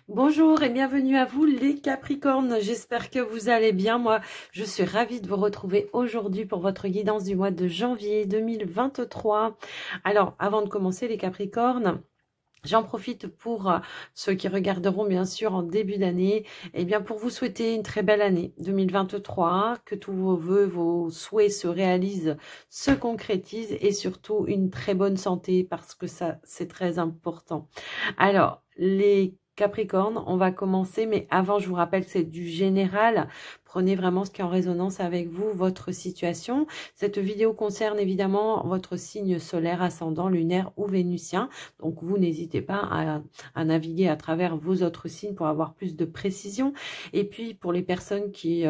Bonjour et bienvenue à vous les Capricornes, j'espère que vous allez bien. Moi, je suis ravie de vous retrouver aujourd'hui pour votre guidance du mois de janvier 2023. Alors, avant de commencer les Capricornes, j'en profite pour ceux qui regarderont bien sûr en début d'année, et bien pour vous souhaiter une très belle année 2023, que tous vos vœux, vos souhaits se réalisent, se concrétisent et surtout une très bonne santé parce que ça c'est très important. Alors, les Capricornes, on va commencer, mais avant, je vous rappelle, c'est du général. Prenez vraiment ce qui est en résonance avec vous, votre situation. Cette vidéo concerne évidemment votre signe solaire, ascendant, lunaire ou vénusien. Donc, vous n'hésitez pas à naviguer à travers vos autres signes pour avoir plus de précision. Et puis, pour les personnes qui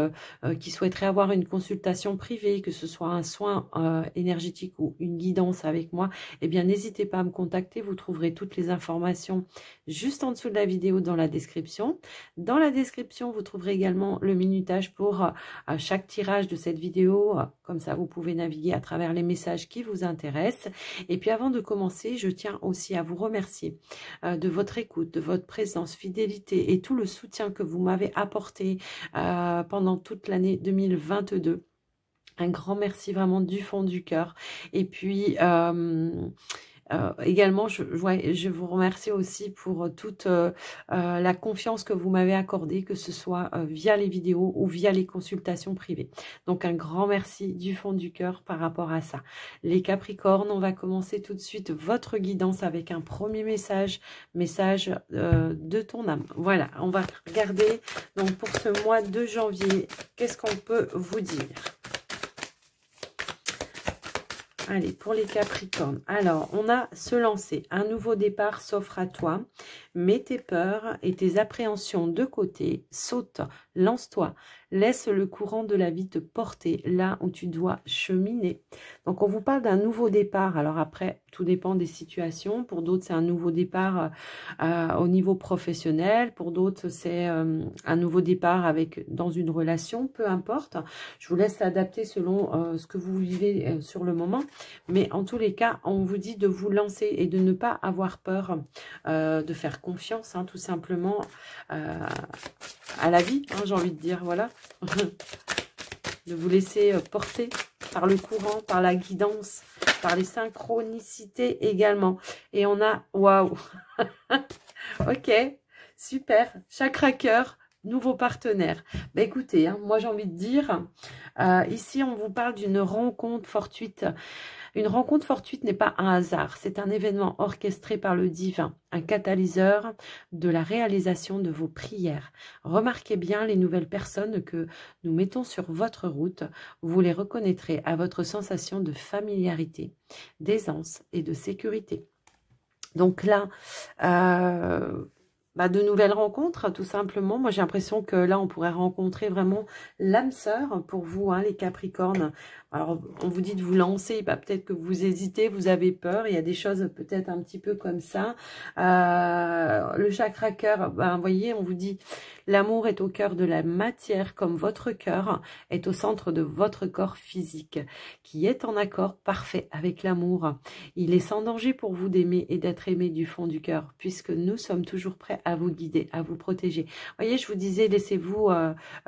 souhaiteraient avoir une consultation privée, que ce soit un soin énergétique ou une guidance avec moi, eh bien, n'hésitez pas à me contacter. Vous trouverez toutes les informations juste en dessous de la vidéo dans la description. Dans la description, vous trouverez également le minutage pour chaque tirage de cette vidéo. Comme ça, vous pouvez naviguer à travers les messages qui vous intéressent. Et puis avant de commencer, je tiens aussi à vous remercier de votre écoute, de votre présence, fidélité et tout le soutien que vous m'avez apporté pendant toute l'année 2022. Un grand merci vraiment du fond du cœur. Et puis... également, je vous remercie aussi pour toute la confiance que vous m'avez accordée, que ce soit via les vidéos ou via les consultations privées. Donc, un grand merci du fond du cœur par rapport à ça. Les Capricornes, on va commencer tout de suite votre guidance avec un premier message de ton âme. Voilà, on va regarder donc pour ce mois de janvier, qu'est-ce qu'on peut vous dire ? Allez, pour les Capricornes. Alors, on a se lancer. Un nouveau départ s'offre à toi. Mets tes peurs et tes appréhensions de côté. Saute, lance-toi. Laisse le courant de la vie te porter là où tu dois cheminer. Donc, on vous parle d'un nouveau départ. Alors après, tout dépend des situations. Pour d'autres, c'est un nouveau départ au niveau professionnel. Pour d'autres, c'est un nouveau départ dans une relation. Peu importe. Je vous laisse l'adapter selon ce que vous vivez sur le moment. Mais en tous les cas, on vous dit de vous lancer et de ne pas avoir peur, de faire confiance, tout simplement, à la vie, j'ai envie de dire, voilà. De vous laisser porter par le courant, par la guidance, par les synchronicités également. Et on a, waouh, ok, super, chakra cœur, nouveau partenaire. Bah écoutez, moi j'ai envie de dire, ici on vous parle d'une rencontre fortuite. Une rencontre fortuite n'est pas un hasard, c'est un événement orchestré par le divin, un catalyseur de la réalisation de vos prières. Remarquez bien les nouvelles personnes que nous mettons sur votre route, vous les reconnaîtrez à votre sensation de familiarité, d'aisance et de sécurité. Donc là, de nouvelles rencontres, tout simplement. Moi, j'ai l'impression que là, on pourrait rencontrer vraiment l'âme sœur pour vous, les Capricornes. Alors, on vous dit de vous lancer, peut-être que vous hésitez, vous avez peur. Il y a des choses peut-être un petit peu comme ça. Le chakra cœur, vous voyez, on vous dit, l'amour est au cœur de la matière, comme votre cœur est au centre de votre corps physique, qui est en accord parfait avec l'amour. Il est sans danger pour vous d'aimer et d'être aimé du fond du cœur, puisque nous sommes toujours prêts à vous guider, à vous protéger. Vous voyez, je vous disais, laissez-vous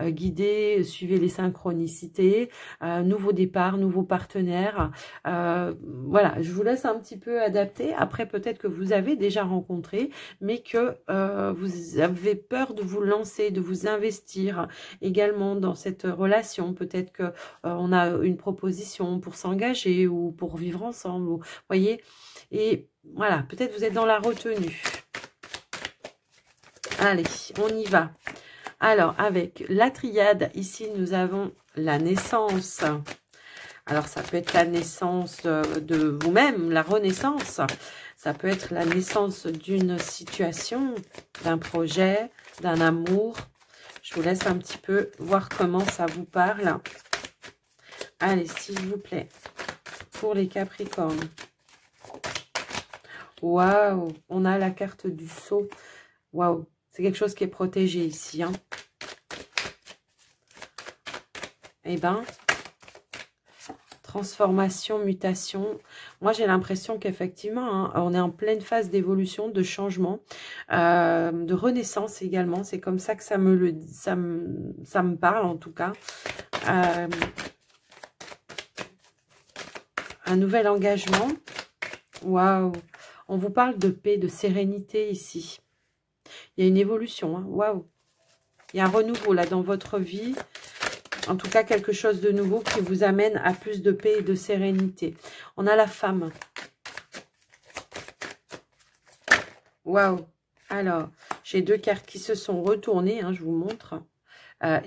guider, suivez les synchronicités, nouveau départ, nouveau partenaire. Voilà, je vous laisse un petit peu adapter. Après, peut-être que vous avez déjà rencontré, mais que vous avez peur de vous lancer, de vous investir également dans cette relation. Peut-être que on a une proposition pour s'engager ou pour vivre ensemble. Vous voyez, et voilà, peut-être vous êtes dans la retenue. Allez, on y va. Alors, avec la triade, ici, nous avons la naissance. Alors, ça peut être la naissance de vous-même, la renaissance. Ça peut être la naissance d'une situation, d'un projet, d'un amour. Je vous laisse un petit peu voir comment ça vous parle. Allez, s'il vous plaît, pour les Capricornes. Waouh, on a la carte du sceau. Waouh, c'est quelque chose qui est protégé ici. Eh ben, transformation, mutation. Moi, j'ai l'impression qu'effectivement, hein, on est en pleine phase d'évolution, de changement, de renaissance également. C'est comme ça que ça me parle en tout cas. Un nouvel engagement. Waouh! On vous parle de paix, de sérénité ici. Il y a une évolution. Hein. Waouh! Il y a un renouveau là dans votre vie. En tout cas, quelque chose de nouveau qui vous amène à plus de paix et de sérénité. On a la femme. Waouh! Alors, j'ai deux cartes qui se sont retournées. Hein, je vous montre.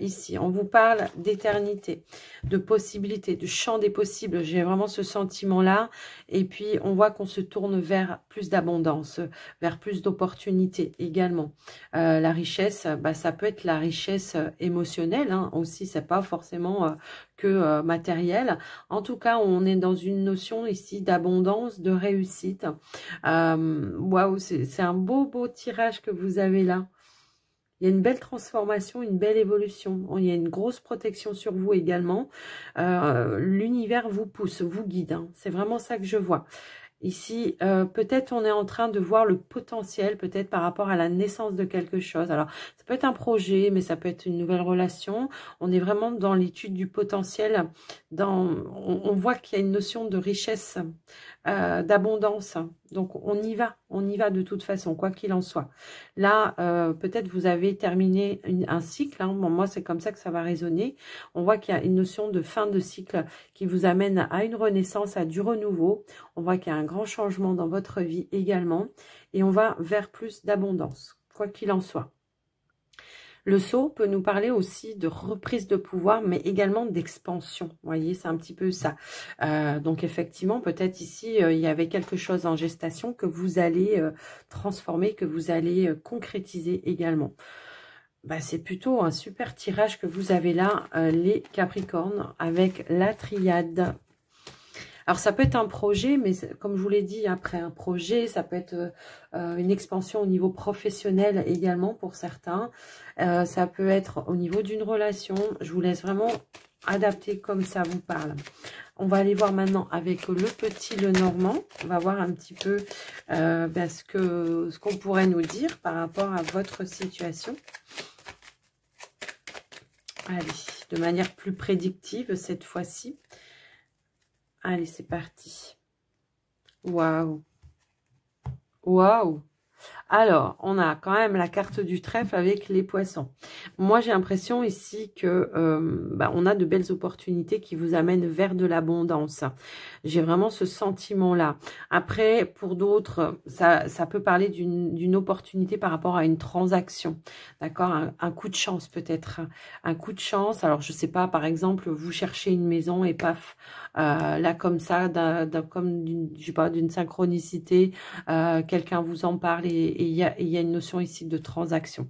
Ici, on vous parle d'éternité, de possibilités, de champ des possibles. J'ai vraiment ce sentiment-là. Et puis, on voit qu'on se tourne vers plus d'abondance, vers plus d'opportunités également. La richesse, bah, ça peut être la richesse émotionnelle hein, aussi. C'est pas forcément que matériel. En tout cas, on est dans une notion ici d'abondance, de réussite. Waouh, c'est un beau tirage que vous avez là. Il y a une belle transformation, une belle évolution. Il y a une grosse protection sur vous également. L'univers vous pousse, vous guide. Hein. C'est vraiment ça que je vois. Ici, peut-être on est en train de voir le potentiel, peut-être par rapport à la naissance de quelque chose. Alors, ça peut être un projet, mais ça peut être une nouvelle relation. On est vraiment dans l'étude du potentiel. On voit qu'il y a une notion de richesse, d'abondance. Donc, on y va de toute façon, quoi qu'il en soit. Là, peut-être vous avez terminé un cycle. Hein. Bon, moi, c'est comme ça que ça va résonner. On voit qu'il y a une notion de fin de cycle qui vous amène à une renaissance, à du renouveau. On voit qu'il y a un grand changement dans votre vie également. Et on va vers plus d'abondance, quoi qu'il en soit. Le sceau peut nous parler aussi de reprise de pouvoir, mais également d'expansion. Vous voyez, c'est un petit peu ça. Donc, effectivement, peut-être ici, il y avait quelque chose en gestation que vous allez transformer, que vous allez concrétiser également. Bah, c'est plutôt un super tirage que vous avez là, les Capricornes, avec la triade. Alors, ça peut être un projet, mais comme je vous l'ai dit, après un projet, ça peut être une expansion au niveau professionnel également pour certains. Ça peut être au niveau d'une relation. Je vous laisse vraiment adapter comme ça vous parle. On va aller voir maintenant avec le petit Lenormand. On va voir un petit peu ce qu'on pourrait nous dire par rapport à votre situation. Allez, de manière plus prédictive cette fois-ci. Allez, c'est parti. Waouh. Waouh. Alors, on a quand même la carte du trèfle avec les poissons. Moi, j'ai l'impression ici que on a de belles opportunités qui vous amènent vers de l'abondance. J'ai vraiment ce sentiment-là. Après, pour d'autres, ça peut parler d'une opportunité par rapport à une transaction. D'accord, un coup de chance peut-être. Un coup de chance. Alors, je sais pas, par exemple, vous cherchez une maison et paf, là comme ça, je sais pas, d'une synchronicité, quelqu'un vous en parle et il y a une notion ici de transaction.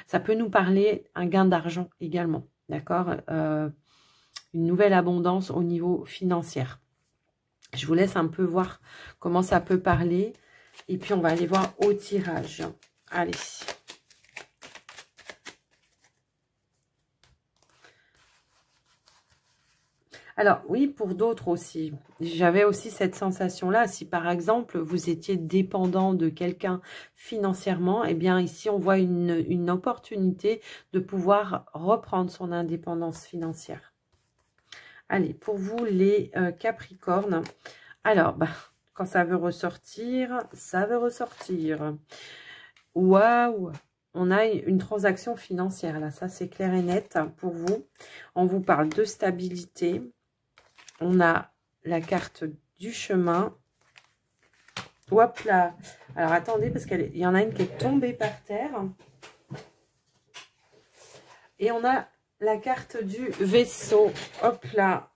Ça peut nous parler un gain d'argent également, d'accord, une nouvelle abondance au niveau financier. Je vous laisse un peu voir comment ça peut parler et puis on va aller voir au tirage. Allez. Alors, oui, pour d'autres aussi. J'avais aussi cette sensation-là. Si, par exemple, vous étiez dépendant de quelqu'un financièrement, eh bien, ici, on voit une opportunité de pouvoir reprendre son indépendance financière. Allez, pour vous, les Capricornes. Alors, quand ça veut ressortir, ça veut ressortir. Waouh! On a une transaction financière, là. Ça, c'est clair et net pour vous. On vous parle de stabilité. On a la carte du chemin. Hop là. Alors, attendez, parce qu'il y en a une qui est tombée par terre. Et on a la carte du vaisseau. Hop là.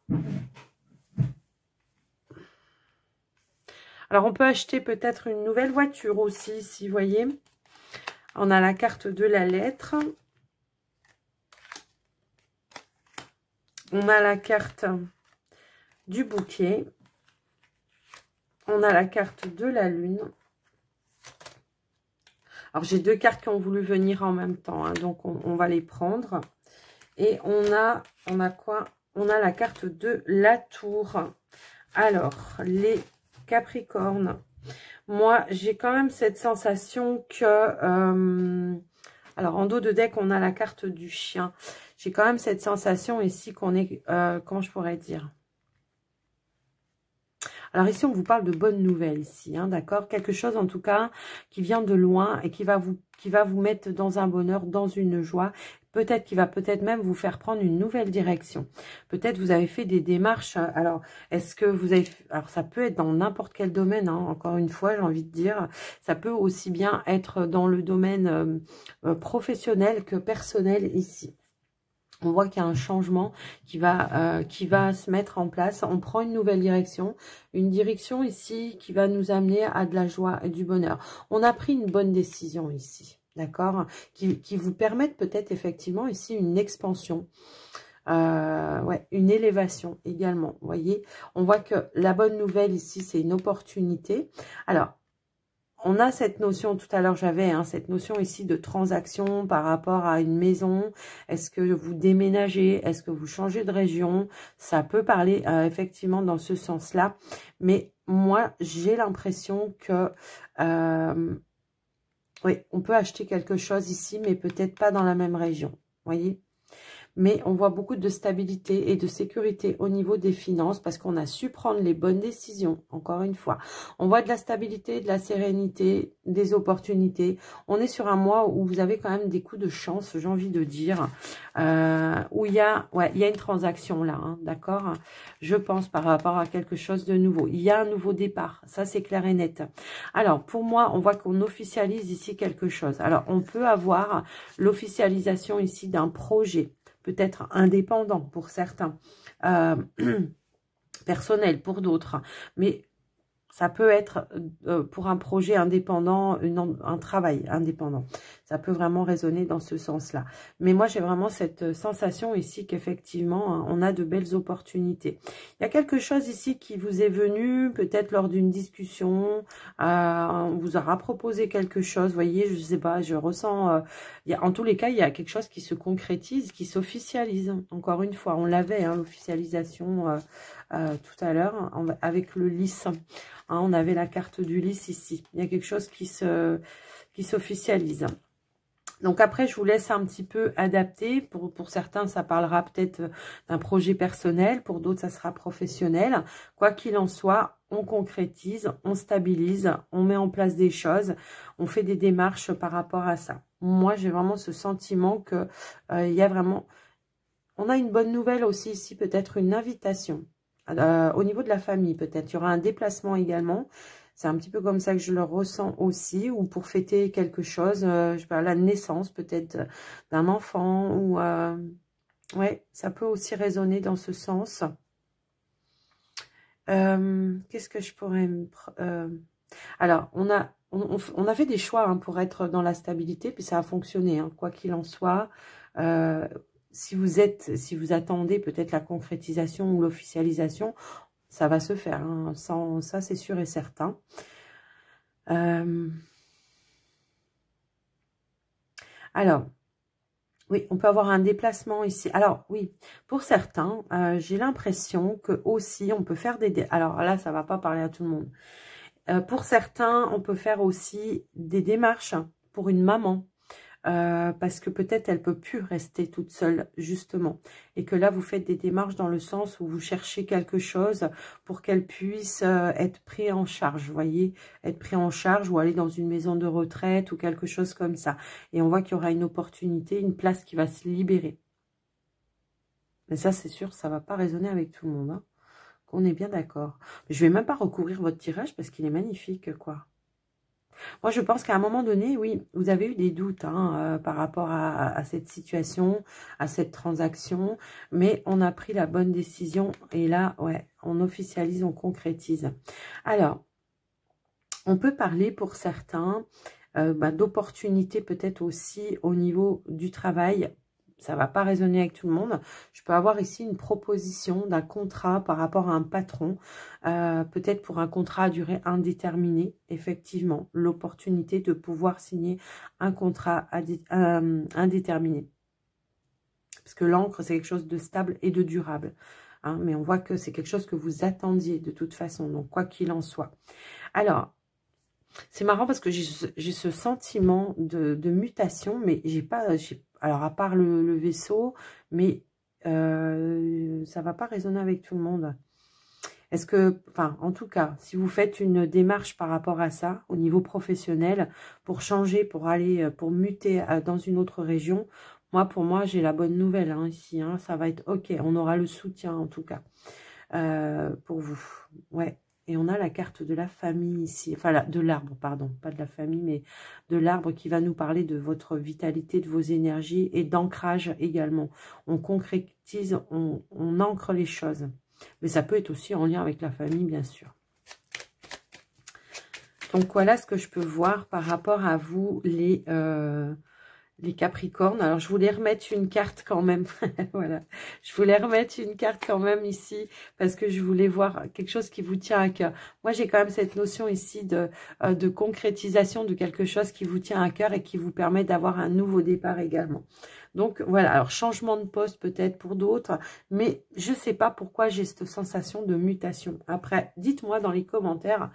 Alors, on peut acheter peut-être une nouvelle voiture aussi, ici, vous voyez. On a la carte de la lettre. On a la carte du bouquet. On a la carte de la lune. Alors, j'ai deux cartes qui ont voulu venir en même temps, hein, donc on va les prendre. Et on a quoi? on a la carte de la tour. Alors, les Capricornes, moi, j'ai quand même cette sensation que... alors, en dos de deck, on a la carte du chien. J'ai quand même cette sensation ici qu'on est... comment je pourrais dire? Alors ici, on vous parle de bonnes nouvelles ici, hein, d'accord? Quelque chose en tout cas qui vient de loin et qui va vous mettre dans un bonheur, dans une joie. Peut-être qu'il va peut-être même vous faire prendre une nouvelle direction. Peut-être vous avez fait des démarches. Alors, est-ce que vous avez... Alors, ça peut être dans n'importe quel domaine, hein, encore une fois, j'ai envie de dire. Ça peut aussi bien être dans le domaine professionnel que personnel ici. On voit qu'il y a un changement qui va se mettre en place. On prend une nouvelle direction. Une direction ici qui va nous amener à de la joie et du bonheur. On a pris une bonne décision ici, d'accord, qui vous permettent peut-être effectivement ici une expansion. Ouais, une élévation également. Vous voyez, on voit que la bonne nouvelle ici, c'est une opportunité. Alors, on a cette notion, tout à l'heure j'avais cette notion ici de transaction par rapport à une maison. Est-ce que vous déménagez? Est-ce que vous changez de région? Ça peut parler effectivement dans ce sens-là. Mais moi, j'ai l'impression que... oui, on peut acheter quelque chose ici, mais peut-être pas dans la même région. Vous voyez? Mais on voit beaucoup de stabilité et de sécurité au niveau des finances parce qu'on a su prendre les bonnes décisions, encore une fois. On voit de la stabilité, de la sérénité, des opportunités. On est sur un mois où vous avez quand même des coups de chance, j'ai envie de dire, où il y a une transaction là, hein, d'accord? Je pense par rapport à quelque chose de nouveau. Il y a un nouveau départ, ça c'est clair et net. Alors, pour moi, on voit qu'on officialise ici quelque chose. Alors, on peut avoir l'officialisation ici d'un projet, peut-être indépendant pour certains, personnel pour d'autres, mais ça peut être pour un projet indépendant, un travail indépendant. Ça peut vraiment résonner dans ce sens-là. Mais moi, j'ai vraiment cette sensation ici qu'effectivement, hein, on a de belles opportunités. Il y a quelque chose ici qui vous est venu, peut-être lors d'une discussion. On vous aura proposé quelque chose. Vous voyez, je ne sais pas, je ressens... en tous les cas, il y a quelque chose qui se concrétise, qui s'officialise. Encore une fois, on l'avait, hein, l'officialisation tout à l'heure, avec le lys. Hein, on avait la carte du lys ici. Il y a quelque chose qui s'officialise. Donc après, je vous laisse un petit peu adapter. Pour certains, ça parlera peut-être d'un projet personnel. Pour d'autres, ça sera professionnel. Quoi qu'il en soit, on concrétise, on stabilise, on met en place des choses. On fait des démarches par rapport à ça. Moi, j'ai vraiment ce sentiment que il y a vraiment... On a une bonne nouvelle aussi ici, peut-être une invitation. Au niveau de la famille, peut-être. Il y aura un déplacement également. C'est un petit peu comme ça que je le ressens aussi. Ou pour fêter quelque chose, je sais pas, la naissance peut-être d'un enfant. Ou ouais, ça peut aussi résonner dans ce sens. Qu'est-ce que je pourrais... alors, on a fait des choix, hein, pour être dans la stabilité. Puis ça a fonctionné, hein, quoi qu'il en soit. Si vous attendez peut-être la concrétisation ou l'officialisation, ça va se faire, hein, ça c'est sûr et certain. Alors, oui, on peut avoir un déplacement ici. Alors, oui, pour certains, j'ai l'impression que aussi on peut faire des... Alors là, ça ne va pas parler à tout le monde. Pour certains, on peut faire aussi des démarches pour une maman. Parce que peut-être elle peut plus rester toute seule, justement. Et que là, vous faites des démarches dans le sens où vous cherchez quelque chose pour qu'elle puisse être prise en charge, vous voyez, être prise en charge ou aller dans une maison de retraite ou quelque chose comme ça. Et on voit qu'il y aura une opportunité, une place qui va se libérer. Mais ça, c'est sûr, ça va pas résonner avec tout le monde, hein. On est bien d'accord. Je vais même pas recouvrir votre tirage parce qu'il est magnifique, quoi. Moi, je pense qu'à un moment donné, oui, vous avez eu des doutes, hein, par rapport à cette situation, à cette transaction, mais on a pris la bonne décision et là, ouais, on officialise, on concrétise. Alors, on peut parler pour certains d'opportunités peut-être aussi au niveau du travail. Ça ne va pas résonner avec tout le monde. Je peux avoir ici une proposition d'un contrat par rapport à un patron. Peut-être pour un contrat à durée indéterminée. Effectivement, l'opportunité de pouvoir signer un contrat indéterminé. Parce que l'encre, c'est quelque chose de stable et de durable. Hein, mais on voit que c'est quelque chose que vous attendiez de toute façon. Donc, quoi qu'il en soit. Alors, c'est marrant parce que j'ai ce sentiment de mutation, mais j'ai pas... Alors, à part le vaisseau, mais ça va pas résonner avec tout le monde. Est-ce que, enfin, en tout cas, si vous faites une démarche par rapport à ça, au niveau professionnel, pour changer, pour aller, pour muter dans une autre région, pour moi, j'ai la bonne nouvelle hein, ici. Hein, ça va être OK. On aura le soutien, en tout cas, pour vous. Ouais. Et on a la carte de la famille ici. Enfin, de l'arbre, pardon. Pas de la famille, mais de l'arbre qui va nous parler de votre vitalité, de vos énergies et d'ancrage également. On concrétise, on ancre les choses. Mais ça peut être aussi en lien avec la famille, bien sûr. Donc, voilà ce que je peux voir par rapport à vous, les Capricornes. Alors, je voulais remettre une carte quand même. Voilà. Je voulais remettre une carte quand même ici parce que je voulais voir quelque chose qui vous tient à cœur. Moi, j'ai quand même cette notion ici de concrétisation de quelque chose qui vous tient à cœur et qui vous permet d'avoir un nouveau départ également. Donc, voilà. Alors, changement de poste peut-être pour d'autres, mais je ne sais pas pourquoi j'ai cette sensation de mutation. Après, dites-moi dans les commentaires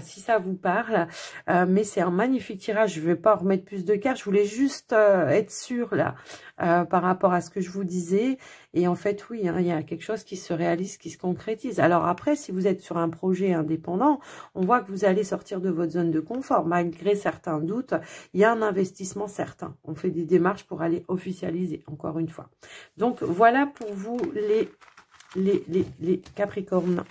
si ça vous parle. Mais c'est un magnifique tirage. Je ne vais pas en remettre plus de cartes. Je voulais juste être sûre là par rapport à ce que je vous disais. Et en fait, oui, hein, il y a quelque chose qui se réalise, qui se concrétise. Alors après, si vous êtes sur un projet indépendant, on voit que vous allez sortir de votre zone de confort. Malgré certains doutes, il y a un investissement certain. On fait des démarches pour aller officialiser, encore une fois. Donc, voilà pour vous les Capricornes.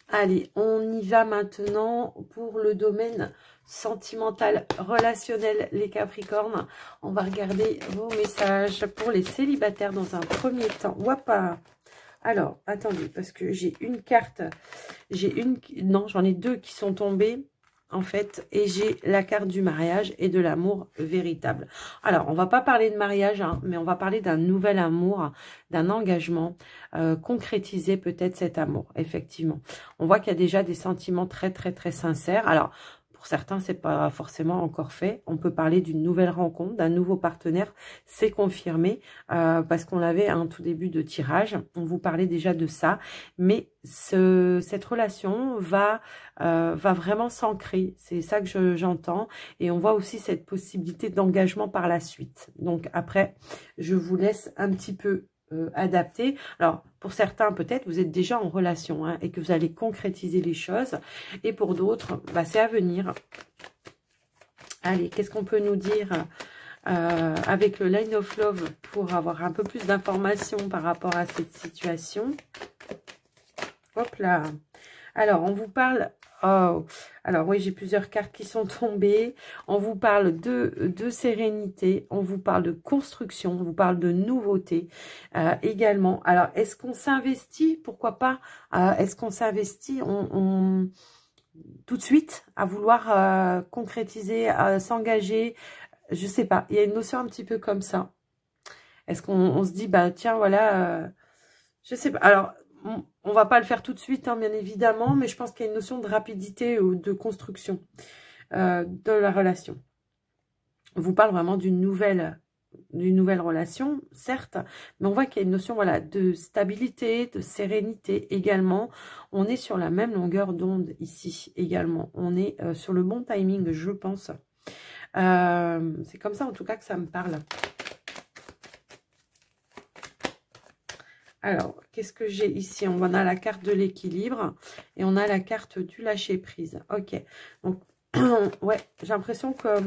Allez, on y va maintenant pour le domaine sentimental, relationnel, les Capricornes. On va regarder vos messages pour les célibataires dans un premier temps. Wapa. Alors, attendez, parce que j'ai une carte, non, j'en ai deux qui sont tombées, en fait, et j'ai la carte du mariage et de l'amour véritable. Alors, on va pas parler de mariage, hein, mais on va parler d'un nouvel amour, d'un engagement, concrétiser peut-être cet amour, effectivement. On voit qu'il y a déjà des sentiments très, très, très sincères. Alors, pour certains, c'est pas forcément encore fait. On peut parler d'une nouvelle rencontre, d'un nouveau partenaire. C'est confirmé parce qu'on l'avait à un tout début de tirage. On vous parlait déjà de ça. Mais cette relation va vraiment s'ancrer. C'est ça que j'entends. Et on voit aussi cette possibilité d'engagement par la suite. Donc après, je vous laisse un petit peu adapté. Alors, pour certains, peut-être, vous êtes déjà en relation hein, et que vous allez concrétiser les choses. Et pour d'autres, c'est à venir. Allez, qu'est-ce qu'on peut nous dire avec le Line of Love pour avoir un peu plus d'informations par rapport à cette situation? Hop là. Alors, on vous parle... Oh, alors oui, j'ai plusieurs cartes qui sont tombées. On vous parle de sérénité, on vous parle de construction, on vous parle de nouveauté également. Alors, est-ce qu'on s'investit? Pourquoi pas? Est-ce qu'on s'investit tout de suite à vouloir concrétiser, s'engager? Je sais pas. Il y a une notion un petit peu comme ça. Est-ce qu'on se dit, tiens, voilà, je sais pas. Alors... On va pas le faire tout de suite, hein, bien évidemment, mais je pense qu'il y a une notion de rapidité ou de construction de la relation. On vous parle vraiment d'une nouvelle relation, certes, mais on voit qu'il y a une notion voilà, de stabilité, de sérénité également. On est sur la même longueur d'onde ici également. On est sur le bon timing, je pense. C'est comme ça en tout cas que ça me parle. Alors, qu'est-ce que j'ai ici? On a la carte de l'équilibre et on a la carte du lâcher-prise. Ok. Donc, ouais, j'ai l'impression que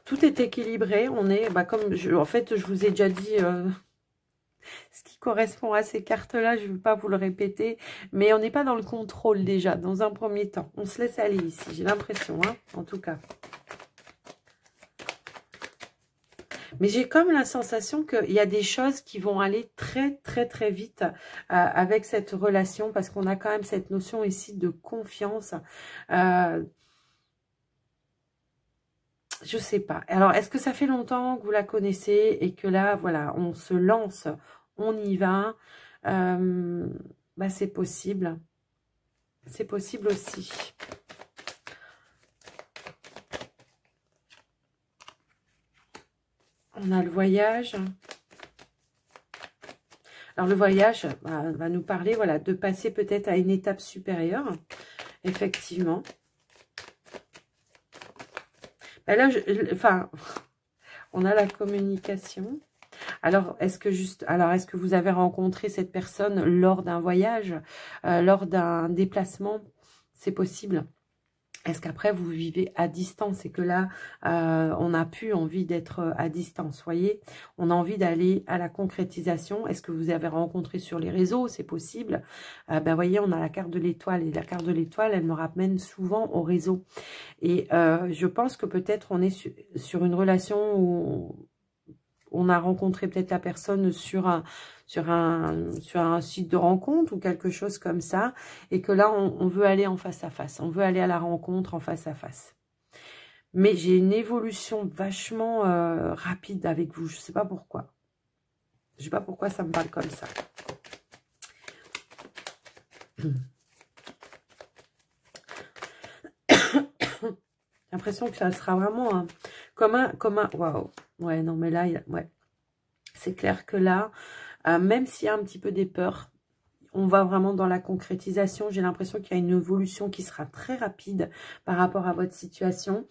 tout est équilibré. On est, en fait, je vous ai déjà dit ce qui correspond à ces cartes-là. Je ne vais pas vous le répéter, mais on n'est pas dans le contrôle déjà, dans un premier temps. On se laisse aller ici, j'ai l'impression, hein, en tout cas. Mais j'ai comme la sensation qu'il y a des choses qui vont aller très, très, très vite avec cette relation parce qu'on a quand même cette notion ici de confiance. Je sais pas. Alors, est-ce que ça fait longtemps que vous la connaissez et que là, voilà, on se lance, on y va? C'est possible. C'est possible aussi. On a le voyage. Alors, le voyage va nous parler, voilà, de passer peut-être à une étape supérieure. Effectivement. Ben là, enfin, on a la communication. Alors, est-ce que vous avez rencontré cette personne lors d'un voyage, lors d'un déplacement? C'est possible. Est-ce qu'après, vous vivez à distance et que là, on n'a plus envie d'être à distance, voyez? On a envie d'aller à la concrétisation. Est-ce que vous avez rencontré sur les réseaux? C'est possible. Ben, voyez, on a la carte de l'étoile. Et la carte de l'étoile, elle me ramène souvent au réseau. Et je pense que peut-être on est sur une relation où on a rencontré peut-être la personne sur un site de rencontre ou quelque chose comme ça, et que là, on veut aller en face à face. On veut aller à la rencontre en face à face. Mais j'ai une évolution vachement rapide avec vous. Je ne sais pas pourquoi. Je ne sais pas pourquoi ça me parle comme ça. J'ai l'impression que ça sera vraiment comme un... Waouh. Ouais, non, mais là, ouais. C'est clair que là, même s'il y a un petit peu des peurs, on va vraiment dans la concrétisation. J'ai l'impression qu'il y a une évolution qui sera très rapide par rapport à votre situation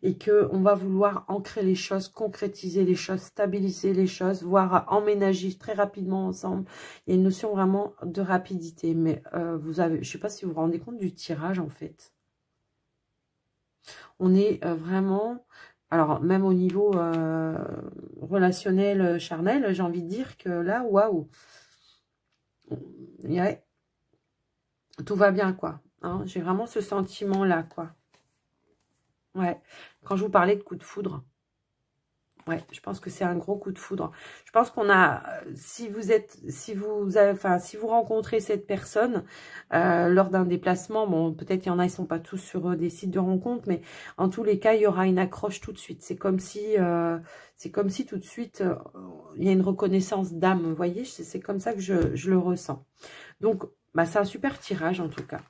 et qu'on va vouloir ancrer les choses, concrétiser les choses, stabiliser les choses, voire emménager très rapidement ensemble. Il y a une notion vraiment de rapidité. Mais je ne sais pas si vous vous rendez compte du tirage en fait. On est vraiment... Alors, même au niveau relationnel, charnel, j'ai envie de dire que là, waouh, ouais, tout va bien, quoi. Hein, j'ai vraiment ce sentiment-là, quoi. Ouais, quand je vous parlais de coup de foudre, ouais, je pense que c'est un gros coup de foudre. Je pense qu'on a, si vous rencontrez cette personne lors d'un déplacement, bon, peut-être il y en a, ils sont pas tous sur des sites de rencontres, mais en tous les cas, il y aura une accroche tout de suite. C'est comme si tout de suite, il y a une reconnaissance d'âme. Vous voyez, c'est comme ça que je le ressens. Donc, bah, c'est un super tirage en tout cas.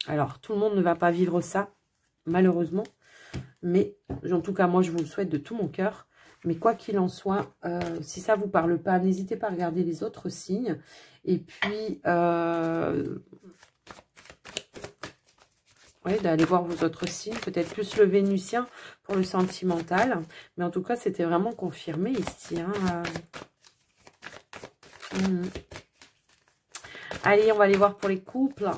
Alors, tout le monde ne va pas vivre ça, malheureusement. Mais, en tout cas, moi, je vous le souhaite de tout mon cœur. Mais quoi qu'il en soit, si ça ne vous parle pas, n'hésitez pas à regarder les autres signes. Et puis, ouais, d'aller voir vos autres signes. Peut-être plus le Vénusien pour le sentimental. Mais en tout cas, c'était vraiment confirmé ici. Hein. Allez, on va aller voir pour les couples.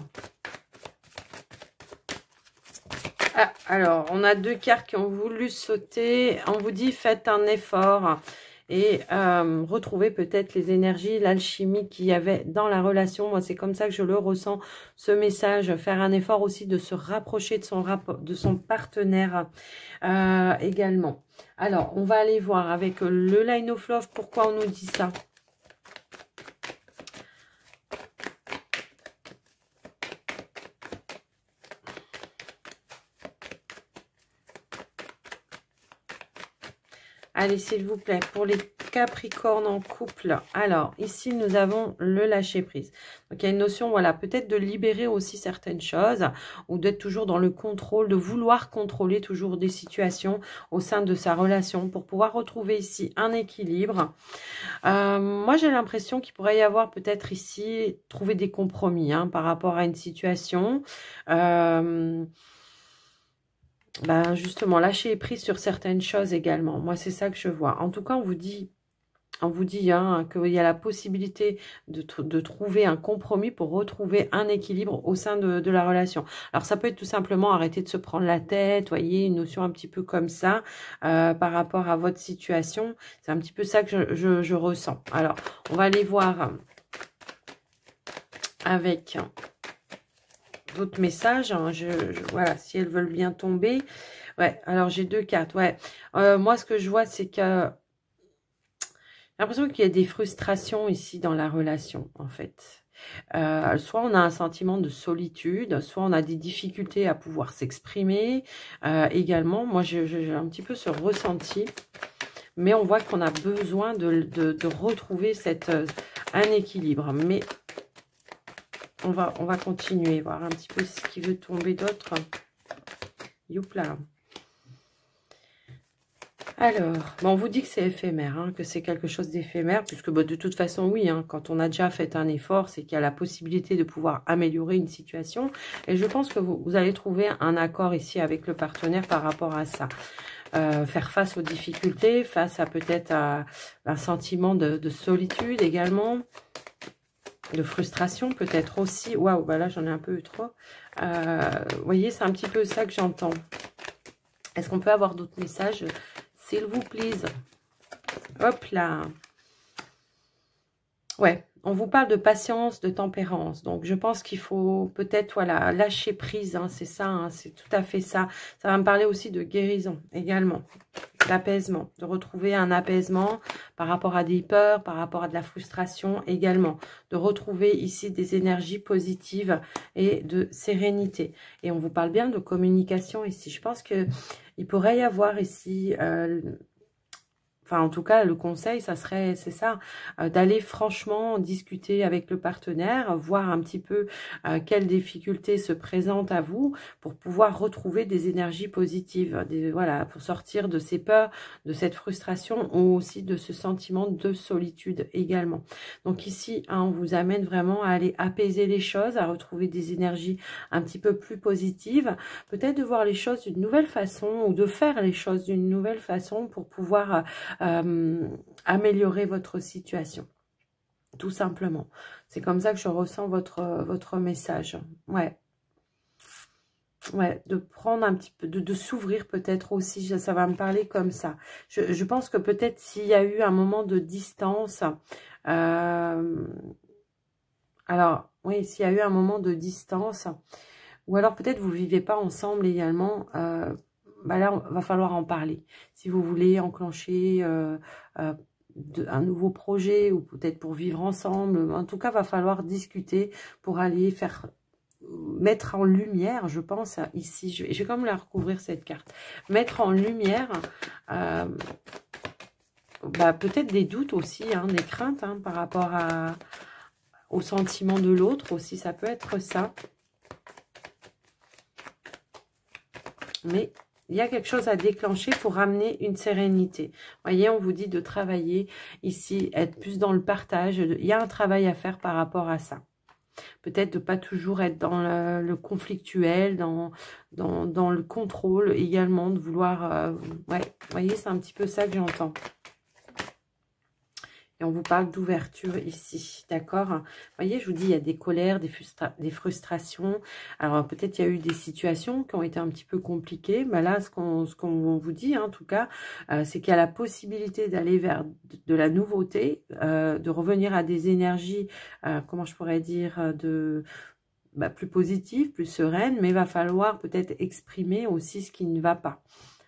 Ah, alors, on a deux cartes qui ont voulu sauter. On vous dit, faites un effort et retrouvez peut-être les énergies, l'alchimie qu'il y avait dans la relation. Moi, c'est comme ça que je le ressens, ce message. Faire un effort aussi de se rapprocher de son partenaire également. Alors, on va aller voir avec le Line of Love pourquoi on nous dit ça. Allez, s'il vous plaît, pour les Capricornes en couple. Alors, ici, nous avons le lâcher-prise. Donc, il y a une notion, voilà, peut-être de libérer aussi certaines choses ou d'être toujours dans le contrôle, de vouloir contrôler toujours des situations au sein de sa relation pour pouvoir retrouver ici un équilibre. Moi, j'ai l'impression qu'il pourrait y avoir peut-être ici, trouver des compromis hein, par rapport à une situation. Ben justement, lâcher prise sur certaines choses également. Moi, c'est ça que je vois. En tout cas, on vous dit hein, qu'il y a la possibilité de trouver un compromis pour retrouver un équilibre au sein de la relation. Alors, ça peut être tout simplement arrêter de se prendre la tête, voyez, une notion un petit peu comme ça par rapport à votre situation. C'est un petit peu ça que je ressens. Alors, on va aller voir avec... d'autres messages, hein. Voilà, si elles veulent bien tomber. Ouais, alors j'ai deux cartes, ouais. Moi, ce que je vois, c'est que j'ai l'impression qu'il y a des frustrations ici dans la relation, en fait. Soit on a un sentiment de solitude, soit on a des difficultés à pouvoir s'exprimer. Également, moi, j'ai un petit peu ce ressenti. Mais on voit qu'on a besoin de retrouver un équilibre. Mais... On va continuer, voir un petit peu ce qui veut tomber d'autre. Youpla. Alors, bon, on vous dit que c'est éphémère, hein, que c'est quelque chose d'éphémère, puisque bah, de toute façon, oui, hein, quand on a déjà fait un effort, c'est qu'il y a la possibilité de pouvoir améliorer une situation. Et je pense que vous allez trouver un accord ici avec le partenaire par rapport à ça. Faire face aux difficultés, face à peut-être un sentiment de solitude également, de frustration peut-être aussi. Waouh, bah là j'en ai un peu eu trop. Vous voyez, c'est un petit peu ça que j'entends. Est-ce qu'on peut avoir d'autres messages, s'il vous plaît? Hop là. Ouais, on vous parle de patience, de tempérance. Donc, je pense qu'il faut peut-être, voilà, lâcher prise. Hein, c'est ça, hein, c'est tout à fait ça. Ça va me parler aussi de guérison également, d'apaisement, de retrouver un apaisement par rapport à des peurs, par rapport à de la frustration également. De retrouver ici des énergies positives et de sérénité. Et on vous parle bien de communication ici. Je pense que il pourrait y avoir ici... enfin, en tout cas, le conseil, ça serait, c'est ça, d'aller franchement discuter avec le partenaire, voir un petit peu quelles difficultés se présentent à vous pour pouvoir retrouver des énergies positives, voilà, pour sortir de ces peurs, de cette frustration ou aussi de ce sentiment de solitude également. Donc ici, hein, on vous amène vraiment à aller apaiser les choses, à retrouver des énergies un petit peu plus positives, peut-être de voir les choses d'une nouvelle façon ou de faire les choses d'une nouvelle façon pour pouvoir... améliorer votre situation, tout simplement. C'est comme ça que je ressens votre message. Ouais, de prendre un petit peu, de s'ouvrir peut-être aussi, ça va me parler comme ça. Je pense que peut-être s'il y a eu un moment de distance, alors, oui, s'il y a eu un moment de distance, ou alors peut-être vous ne vivez pas ensemble également, bah là, va falloir en parler. Si vous voulez enclencher un nouveau projet ou peut-être pour vivre ensemble, en tout cas, va falloir discuter pour aller mettre en lumière, je pense, ici, je vais quand même la recouvrir cette carte, mettre en lumière bah, peut-être des doutes aussi, hein, des craintes hein, par rapport au sentiment de l'autre aussi, ça peut être ça. Mais il y a quelque chose à déclencher pour ramener une sérénité. Vous voyez, on vous dit de travailler ici, être plus dans le partage. Il y a un travail à faire par rapport à ça. Peut-être de pas toujours être dans le conflictuel, dans le contrôle également, de vouloir... ouais, vous voyez, c'est un petit peu ça que j'entends. Et on vous parle d'ouverture ici, d'accord? Vous voyez, je vous dis, il y a des colères, des frustrations. Alors, peut-être il y a eu des situations qui ont été un petit peu compliquées. Mais là, ce qu'on vous dit, hein, en tout cas, c'est qu'il y a la possibilité d'aller vers de la nouveauté, de revenir à des énergies, comment je pourrais dire, plus positives, plus sereines. Mais il va falloir peut-être exprimer aussi ce qui ne va pas.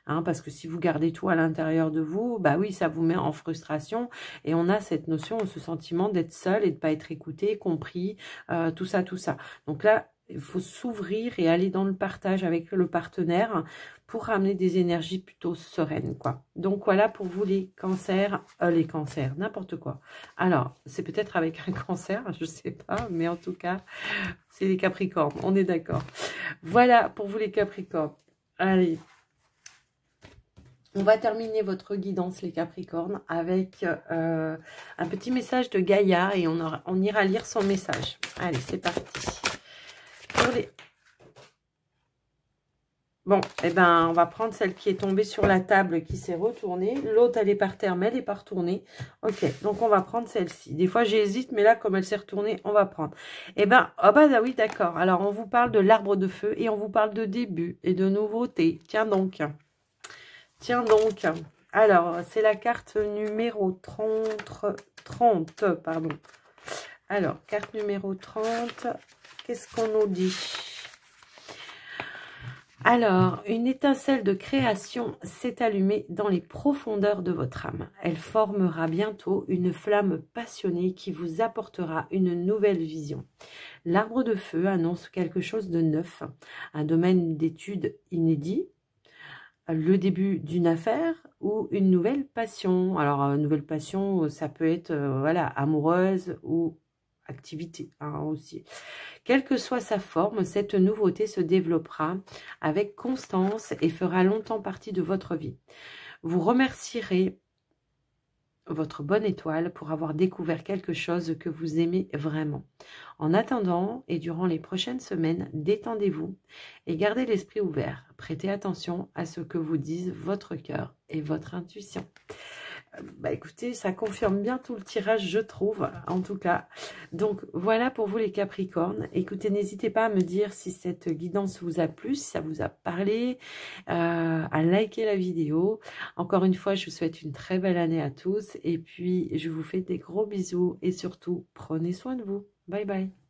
Hein, parce que si vous gardez tout à l'intérieur de vous, bah oui, ça vous met en frustration. Et on a cette notion, ce sentiment d'être seul et de ne pas être écouté, compris, tout ça, tout ça. Donc là, il faut s'ouvrir et aller dans le partage avec le partenaire pour ramener des énergies plutôt sereines, quoi. Donc voilà pour vous les cancers, n'importe quoi. Alors, c'est peut-être avec un cancer, je sais pas, mais en tout cas, c'est les Capricornes, on est d'accord. Voilà pour vous les Capricornes. Allez. On va terminer votre guidance, les Capricornes, avec un petit message de Gaïa et on ira lire son message. Allez, c'est parti. Bon, eh ben, on va prendre celle qui est tombée sur la table, qui s'est retournée. L'autre, elle est par terre, mais elle n'est pas retournée. Ok, donc on va prendre celle-ci. Des fois, j'hésite, mais là, comme elle s'est retournée, on va prendre. Eh ben, oh bah oui, d'accord. Alors, on vous parle de l'arbre de feu et on vous parle de début et de nouveauté. Tiens donc. Tiens donc, alors, c'est la carte numéro 30, pardon. Alors, carte numéro 30, qu'est-ce qu'on nous dit? Alors, une étincelle de création s'est allumée dans les profondeurs de votre âme. Elle formera bientôt une flamme passionnée qui vous apportera une nouvelle vision. L'arbre de feu annonce quelque chose de neuf, un domaine d'études inédit, le début d'une affaire ou une nouvelle passion. Alors, une nouvelle passion, ça peut être voilà, amoureuse ou activité hein, aussi. Quelle que soit sa forme, cette nouveauté se développera avec constance et fera longtemps partie de votre vie. Vous remercierez votre bonne étoile pour avoir découvert quelque chose que vous aimez vraiment. En attendant et durant les prochaines semaines, détendez-vous et gardez l'esprit ouvert. Prêtez attention à ce que vous disent votre cœur et votre intuition. Bah écoutez, ça confirme bien tout le tirage, je trouve, en tout cas. Donc voilà pour vous les Capricornes. Écoutez, n'hésitez pas à me dire si cette guidance vous a plu, si ça vous a parlé, à liker la vidéo. Encore une fois, je vous souhaite une très belle année à tous et puis je vous fais des gros bisous et surtout, prenez soin de vous. Bye bye.